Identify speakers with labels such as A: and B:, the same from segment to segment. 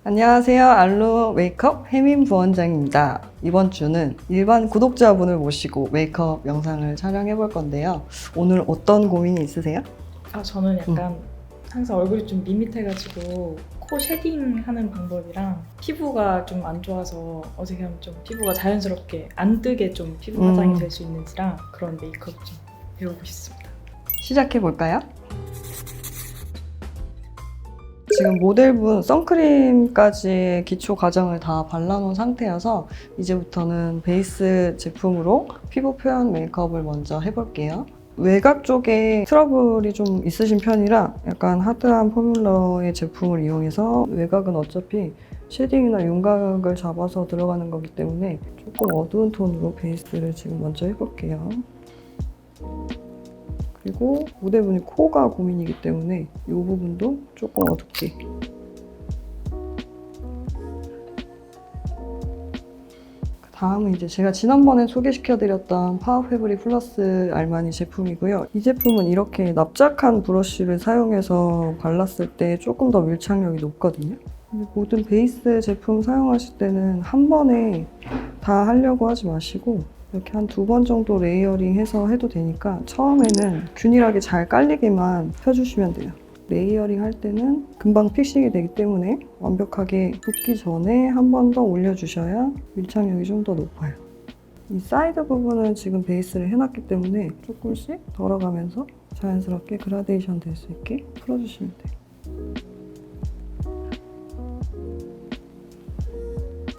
A: 안녕하세요. 알로 메이크업 혜민 부원장입니다. 이번 주는 일반 구독자분을 모시고 메이크업 영상을 촬영해 볼 건데요. 오늘 어떤 고민이 있으세요?
B: 저는 약간 항상 얼굴이 좀 밋밋해가지고 코 쉐딩하는 방법이랑 피부가 좀 안 좋아서 어떻게 하면 좀 피부가 자연스럽게 안 뜨게 좀 피부 화장이 될 수 있는지랑 그런 메이크업 좀 배우고 싶습니다.
A: 시작해 볼까요? 지금 모델분 선크림까지 기초 과정을 다 발라놓은 상태여서 이제부터는 베이스 제품으로 피부 표현 메이크업을 먼저 해볼게요. 외곽 쪽에 트러블이 좀 있으신 편이라 약간 하드한 포뮬러의 제품을 이용해서 외곽은 어차피 쉐딩이나 윤곽을 잡아서 들어가는 거기 때문에 조금 어두운 톤으로 베이스를 지금 먼저 해볼게요. 그리고 모델분이 코가 고민이기 때문에 이 부분도 조금 어둡게. 다음은 이제 제가 지난번에 소개시켜드렸던 파워 패브릭 플러스 알마니 제품이고요. 이 제품은 이렇게 납작한 브러쉬를 사용해서 발랐을 때 조금 더 밀착력이 높거든요. 모든 베이스 제품 사용하실 때는 한 번에 다 하려고 하지 마시고 이렇게 한 2번 정도 레이어링 해서 해도 되니까 처음에는 균일하게 잘 깔리게만 펴주시면 돼요. 레이어링 할 때는 금방 픽싱이 되기 때문에 완벽하게 붓기 전에 한 번 더 올려주셔야 밀착력이 좀 더 높아요. 이 사이드 부분은 지금 베이스를 해놨기 때문에 조금씩 덜어가면서 자연스럽게 그라데이션 될 수 있게 풀어주시면 돼요.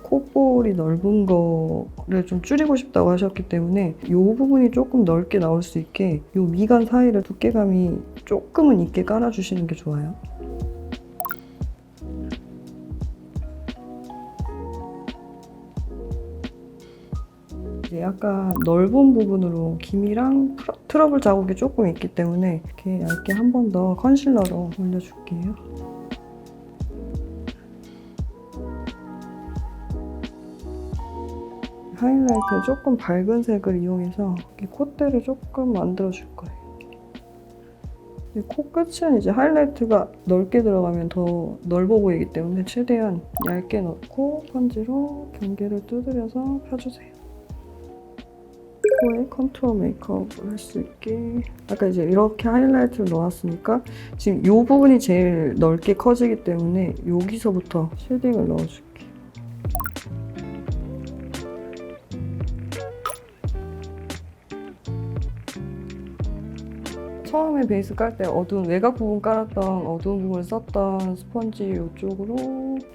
A: 콧볼이 넓은 거를 좀 줄이고 싶다고 하셨기 때문에 이 부분이 조금 넓게 나올 수 있게 이 미간 사이를 두께감이 조금은 있게 깔아주시는 게 좋아요. 이제 약간 넓은 부분으로 기미랑 트러블 자국이 조금 있기 때문에 이렇게 얇게 한 번 더 컨실러로 올려줄게요. 하이라이트를 조금 밝은 색을 이용해서 콧대를 조금 만들어줄 거예요. 코끝은 이제 하이라이트가 넓게 들어가면 더 넓어 보이기 때문에 최대한 얇게 넣고 스펀지로 경계를 두드려서 펴주세요. 코에 컨투어 메이크업을 할 수 있게 아까 이제 이렇게 하이라이트를 넣었으니까 지금 이 부분이 제일 넓게 커지기 때문에 여기서부터 쉐딩을 넣어줄게요. 처음에 베이스 깔 때 어두운 외곽 부분 깔았던 어두운 부분을 썼던 스펀지 이쪽으로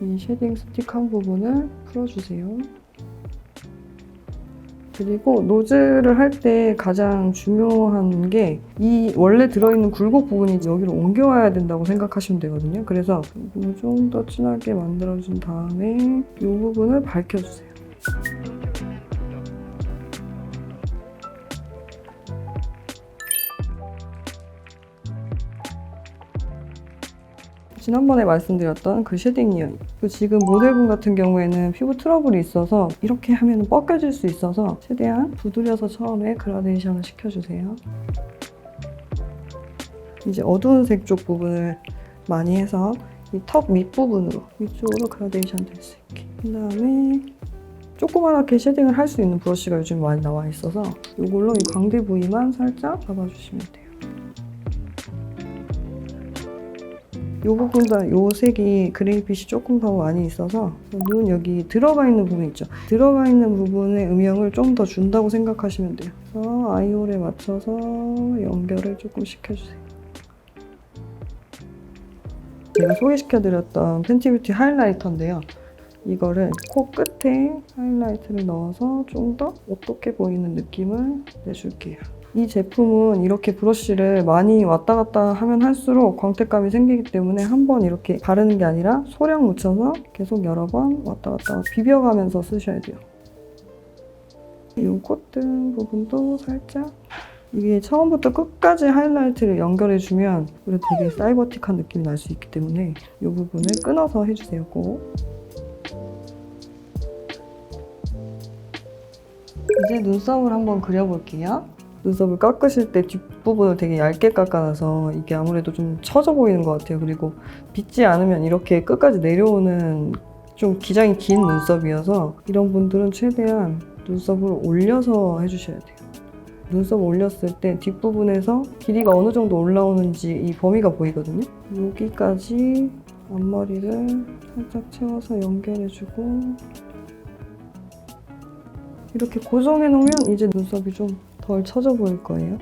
A: 이 쉐딩 스틱한 부분을 풀어주세요. 그리고 노즐을 할 때 가장 중요한 게 이 원래 들어있는 굴곡 부분이 여기로 옮겨와야 된다고 생각하시면 되거든요. 그래서 이 부분을 좀 더 진하게 만들어준 다음에 이 부분을 밝혀주세요. 지난번에 말씀드렸던 그 쉐딩이요. 지금 모델분 같은 경우에는 피부 트러블이 있어서 이렇게 하면 벗겨질 수 있어서 최대한 두드려서 처음에 그라데이션을 시켜주세요. 이제 어두운 색 쪽 부분을 많이 해서 이 턱 밑부분으로 위쪽으로 그라데이션 될 수 있게. 그 다음에 조그맣게 쉐딩을 할 수 있는 브러쉬가 요즘 많이 나와 있어서 이걸로 이 광대 부위만 살짝 잡아주시면 돼요. 이 부분보다 이 색이 그레이빛이 조금 더 많이 있어서 눈 여기 들어가 있는 부분 있죠? 들어가 있는 부분에 음영을 좀 더 준다고 생각하시면 돼요. 그래서 아이홀에 맞춰서 연결을 조금 시켜주세요. 제가 소개시켜드렸던 팬티뷰티 하이라이터인데요. 이거를 코 끝에 하이라이트를 넣어서 좀 더 어둡게 보이는 느낌을 내줄게요. 이 제품은 이렇게 브러쉬를 많이 왔다 갔다 하면 할수록 광택감이 생기기 때문에 한 번 이렇게 바르는 게 아니라 소량 묻혀서 계속 여러 번 왔다 갔다 비벼가면서 쓰셔야 돼요. 이 콧등 부분도 살짝 이게 처음부터 끝까지 하이라이트를 연결해주면 그래도 되게 사이버틱한 느낌이 날 수 있기 때문에 이 부분을 끊어서 해주세요, 꼭. 이제 눈썹을 한번 그려볼게요. 눈썹을 깎으실 때 뒷부분을 되게 얇게 깎아놔서 이게 아무래도 좀 처져 보이는 것 같아요. 그리고 빗지 않으면 이렇게 끝까지 내려오는 좀 기장이 긴 눈썹이어서 이런 분들은 최대한 눈썹을 올려서 해주셔야 돼요. 눈썹 올렸을 때 뒷부분에서 길이가 어느 정도 올라오는지 이 범위가 보이거든요. 여기까지 앞머리를 살짝 채워서 연결해주고 이렇게 고정해 놓으면 이제 눈썹이 좀 덜 처져 보일 거예요.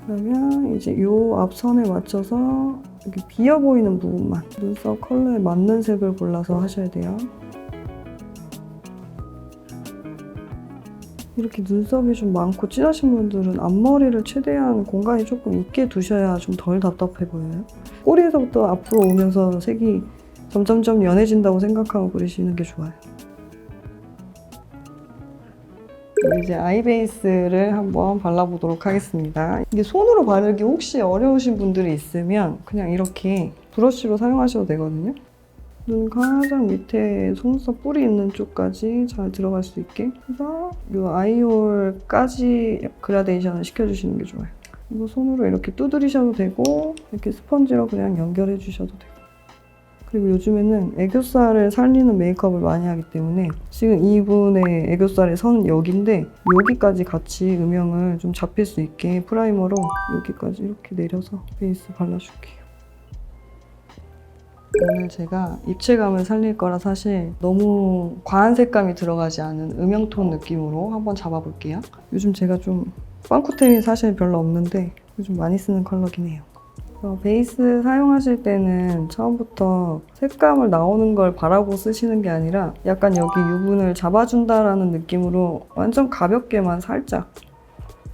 A: 그러면 이제 이 앞선에 맞춰서 이렇게 비어 보이는 부분만 눈썹 컬러에 맞는 색을 골라서 하셔야 돼요. 이렇게 눈썹이 좀 많고 진하신 분들은 앞머리를 최대한 공간이 조금 있게 두셔야 좀 덜 답답해 보여요. 꼬리에서부터 앞으로 오면서 색이 점점점 연해진다고 생각하고 그리시는 게 좋아요. 이제 아이 베이스를 한번 발라보도록 하겠습니다. 이게 손으로 바르기 혹시 어려우신 분들이 있으면 그냥 이렇게 브러쉬로 사용하셔도 되거든요. 눈 가장 밑에 속눈썹 뿌리 있는 쪽까지 잘 들어갈 수 있게 해서 이 아이홀까지 그라데이션을 시켜주시는 게 좋아요. 이거 손으로 이렇게 두드리셔도 되고 이렇게 스펀지로 그냥 연결해 주셔도 되고 그리고 요즘에는 애교살을 살리는 메이크업을 많이 하기 때문에 지금 이분의 애교살의 선은 여기인데 여기까지 같이 음영을 좀 잡힐 수 있게 프라이머로 여기까지 이렇게 내려서 베이스 발라줄게요. 오늘 제가 입체감을 살릴 거라 사실 너무 과한 색감이 들어가지 않은 음영톤 느낌으로 한번 잡아볼게요. 요즘 제가 좀 빵꾸템이 사실 별로 없는데 요즘 많이 쓰는 컬러긴 해요. 베이스 사용하실 때는 처음부터 색감을 나오는 걸 바라고 쓰시는 게 아니라 약간 여기 유분을 잡아준다라는 느낌으로 완전 가볍게만 살짝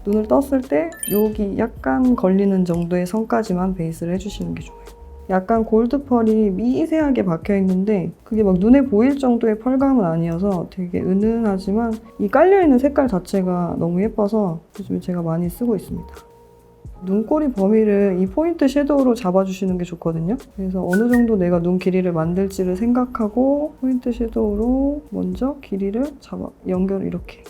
A: 눈을 떴을 때 여기 약간 걸리는 정도의 선까지만 베이스를 해주시는 게 좋아요. 약간 골드 펄이 미세하게 박혀 있는데 그게 막 눈에 보일 정도의 펄감은 아니어서 되게 은은하지만 이 깔려있는 색깔 자체가 너무 예뻐서 요즘 제가 많이 쓰고 있습니다. 눈꼬리 범위를 이 포인트 섀도우로 잡아주시는 게 좋거든요. 그래서 어느 정도 내가 눈 길이를 만들지를 생각하고 포인트 섀도우로 먼저 길이를 연결 이렇게.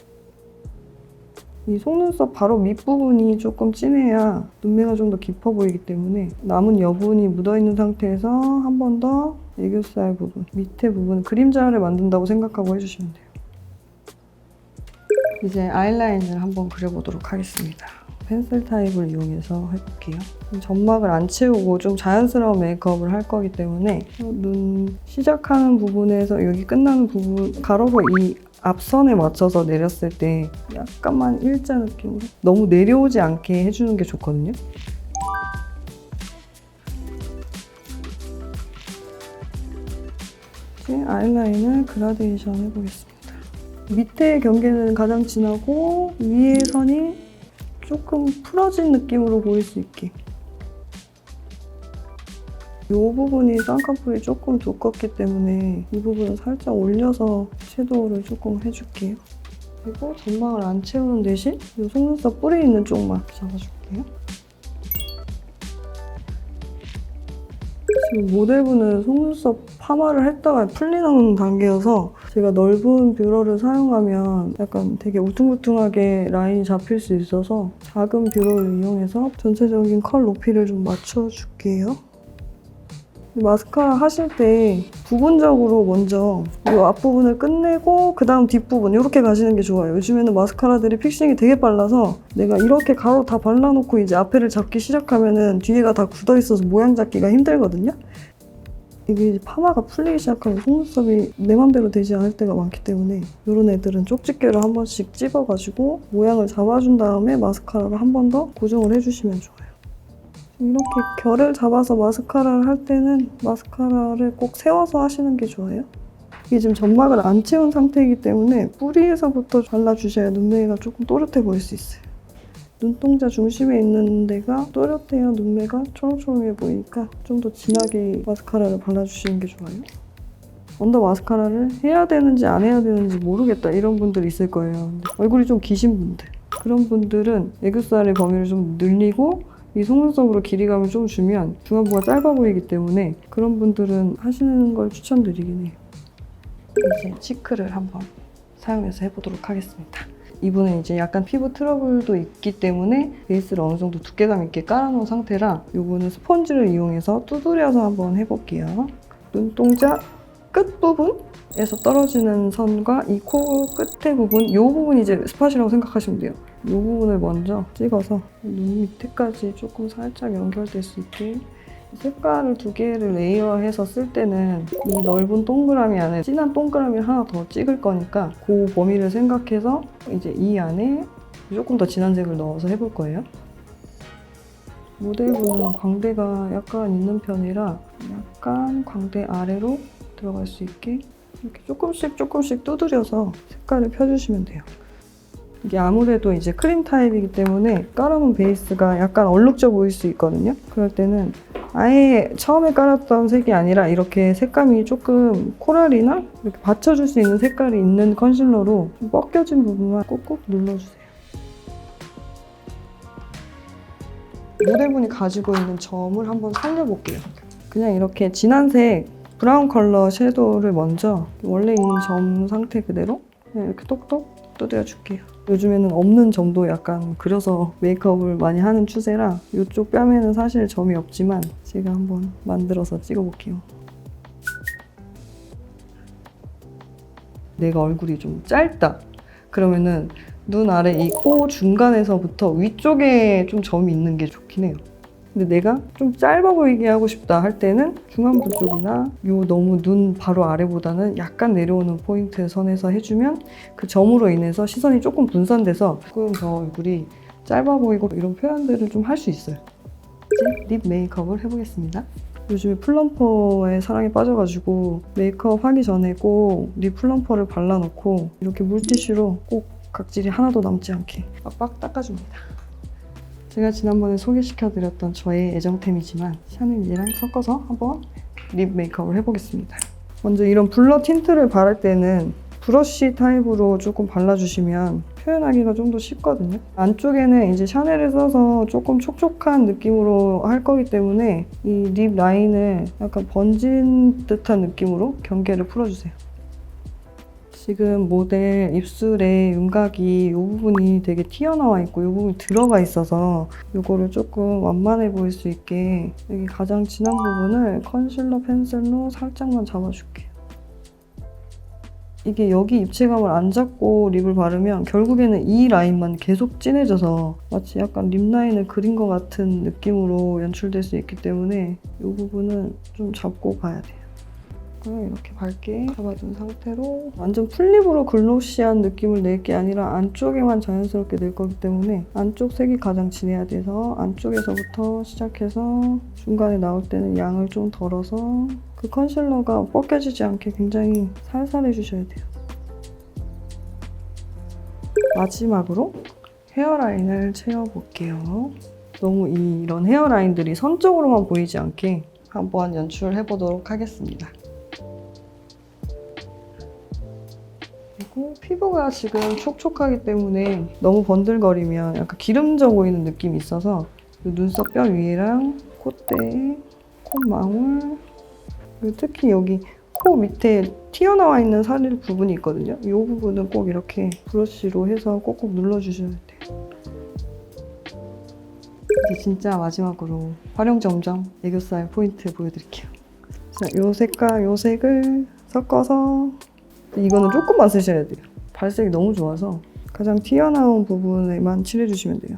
A: 이 속눈썹 바로 밑부분이 조금 진해야 눈매가 좀 더 깊어 보이기 때문에 남은 여분이 묻어있는 상태에서 한 번 더 애교살 부분, 밑에 부분 그림자를 만든다고 생각하고 해주시면 돼요. 이제 아이라인을 한번 그려보도록 하겠습니다. 펜슬 타입을 이용해서 해볼게요. 점막을 안 채우고 좀 자연스러운 메이크업을 할 거기 때문에 눈 시작하는 부분에서 여기 끝나는 부분 가로로 이 앞선에 맞춰서 내렸을 때 약간만 일자 느낌으로 너무 내려오지 않게 해주는 게 좋거든요. 이제 아이라인을 그라데이션 해보겠습니다. 밑에 경계는 가장 진하고 위에 선이 조금 풀어진 느낌으로 보일 수 있게. 이 부분이 쌍꺼풀이 조금 두껍기 때문에 이 부분을 살짝 올려서 섀도우를 조금 해줄게요. 그리고 점막을 안 채우는 대신 이 속눈썹 뿌리 있는 쪽만 잡아줄게요. 지금 모델분은 속눈썹 파마를 했다가 풀리는 단계여서 제가 넓은 뷰러를 사용하면 약간 되게 울퉁불퉁하게 라인이 잡힐 수 있어서 작은 뷰러를 이용해서 전체적인 컬 높이를 좀 맞춰줄게요. 마스카라 하실 때 부분적으로 먼저 이 앞부분을 끝내고 그 다음 뒷부분 이렇게 가시는 게 좋아요. 요즘에는 마스카라들이 픽싱이 되게 빨라서 내가 이렇게 가로 다 발라놓고 이제 앞에를 잡기 시작하면은 뒤에가 다 굳어있어서 모양 잡기가 힘들거든요. 이게 이제 파마가 풀리기 시작하면 속눈썹이 내 맘대로 되지 않을 때가 많기 때문에 이런 애들은 쪽집게로 한 번씩 찝어가지고 모양을 잡아준 다음에 마스카라로 한 번 더 고정을 해주시면 좋아요. 이렇게 결을 잡아서 마스카라를 할 때는 마스카라를 꼭 세워서 하시는 게 좋아요. 이게 지금 점막을 안 채운 상태이기 때문에 뿌리에서부터 발라주셔야 눈매가 조금 또렷해 보일 수 있어요. 눈동자 중심에 있는 데가 또렷해야 눈매가 초롱초롱해 보이니까 좀 더 진하게 마스카라를 발라주시는 게 좋아요. 언더 마스카라를 해야 되는지 안 해야 되는지 모르겠다 이런 분들 있을 거예요. 얼굴이 좀 기신 분들. 그런 분들은 애교살의 범위를 좀 늘리고 이 속눈썹으로 길이감을 좀 주면 중안부가 짧아 보이기 때문에 그런 분들은 하시는 걸 추천드리긴 해요. 이제 치크를 한번 사용해서 해보도록 하겠습니다. 이분은 이제 약간 피부 트러블도 있기 때문에 베이스를 어느 정도 두께감 있게 깔아놓은 상태라 요거는 스펀지를 이용해서 두드려서 한번 해볼게요. 눈동자 끝부분에서 떨어지는 선과 이 코 끝에 부분, 이 부분이 이제 스팟이라고 생각하시면 돼요. 이 부분을 먼저 찍어서 눈 밑에까지 조금 살짝 연결될 수 있게 색깔을 두 개를 레이어해서 쓸 때는 이 넓은 동그라미 안에 진한 동그라미를 하나 더 찍을 거니까 그 범위를 생각해서 이제 이 안에 조금 더 진한 색을 넣어서 해볼 거예요. 모델분은 광대가 약간 있는 편이라 약간 광대 아래로 들어갈 수 있게 이렇게 조금씩 두드려서 색깔을 펴주시면 돼요. 이게 아무래도 이제 크림 타입이기 때문에 깔아놓은 베이스가 약간 얼룩져 보일 수 있거든요. 그럴 때는 아예 처음에 깔았던 색이 아니라 이렇게 색감이 조금 코랄이나 이렇게 받쳐줄 수 있는 색깔이 있는 컨실러로 좀 벗겨진 부분만 꾹꾹 눌러주세요. 모델분이 가지고 있는 점을 한번 살려볼게요. 그냥 이렇게 진한색 브라운 컬러 섀도우를 먼저 원래 있는 점 상태 그대로 그냥 이렇게 똑똑 두드려줄게요. 요즘에는 없는 점도 약간 그려서 메이크업을 많이 하는 추세라 이쪽 뺨에는 사실 점이 없지만 제가 한번 만들어서 찍어볼게요. 내가 얼굴이 좀 짧다. 그러면은 눈 아래 이 코 중간에서부터 위쪽에 좀 점이 있는 게 좋긴 해요. 근데 내가 좀 짧아 보이게 하고 싶다 할 때는 중안부 쪽이나 요 너무 눈 바로 아래보다는 약간 내려오는 포인트 선에서 해주면 그 점으로 인해서 시선이 조금 분산돼서 조금 더 얼굴이 짧아 보이고 이런 표현들을 좀 할 수 있어요. 이제 립 메이크업을 해보겠습니다. 요즘에 플럼퍼에 사랑에 빠져가지고 메이크업 하기 전에 꼭 립 플럼퍼를 발라놓고 이렇게 물티슈로 꼭 각질이 하나도 남지 않게 빡빡 닦아줍니다. 제가 지난번에 소개시켜드렸던 저의 애정템이지만 샤넬리랑 섞어서 한번 립 메이크업을 해보겠습니다. 먼저 이런 블러 틴트를 바를 때는 브러쉬 타입으로 조금 발라주시면 표현하기가 좀 더 쉽거든요. 안쪽에는 이제 샤넬을 써서 조금 촉촉한 느낌으로 할 거기 때문에 이 립 라인을 약간 번진 듯한 느낌으로 경계를 풀어주세요. 지금 모델 입술에 윤곽이 이 부분이 되게 튀어나와 있고 이 부분이 들어가 있어서 이거를 조금 완만해 보일 수 있게 여기 가장 진한 부분을 컨실러 펜슬로 살짝만 잡아줄게요. 이게 여기 입체감을 안 잡고 립을 바르면 결국에는 이 라인만 계속 진해져서 마치 약간 립 라인을 그린 것 같은 느낌으로 연출될 수 있기 때문에 이 부분은 좀 잡고 봐야 돼요. 이렇게 밝게 잡아준 상태로 완전 풀립으로 글로시한 느낌을 낼 게 아니라 안쪽에만 자연스럽게 낼 거기 때문에 안쪽 색이 가장 진해야 돼서 안쪽에서부터 시작해서 중간에 나올 때는 양을 좀 덜어서 그 컨실러가 벗겨지지 않게 굉장히 살살 해주셔야 돼요. 마지막으로 헤어라인을 채워볼게요. 너무 이런 헤어라인들이 선적으로만 보이지 않게 한번 연출해보도록 하겠습니다. 그리고 피부가 지금 촉촉하기 때문에 너무 번들거리면 약간 기름져 보이는 느낌이 있어서 눈썹 뼈 위에랑 콧대, 콧망울, 그리고 특히 여기 코 밑에 튀어나와 있는 살 부분이 있거든요. 이 부분은 꼭 이렇게 브러쉬로 해서 꼭꼭 눌러주셔야 돼요. 이제 진짜 마지막으로 활용점점 애교살 포인트 보여드릴게요. 자, 이 색깔, 이 색을 섞어서 이거는 조금만 쓰셔야 돼요. 발색이 너무 좋아서 가장 튀어나온 부분에만 칠해주시면 돼요.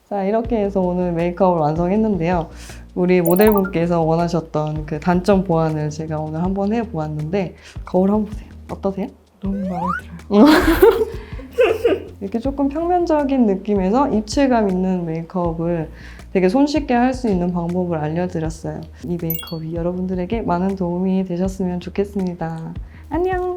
A: 자, 이렇게 해서 오늘 메이크업을 완성했는데요. 우리 모델분께서 원하셨던 그 단점 보완을 제가 오늘 한번 해보았는데 거울 한번 보세요. 어떠세요?
B: 너무 마음에 들어요.
A: 이렇게 조금 평면적인 느낌에서 입체감 있는 메이크업을 되게 손쉽게 할 수 있는 방법을 알려드렸어요. 이 메이크업이 여러분들에게 많은 도움이 되셨으면 좋겠습니다. 안녕!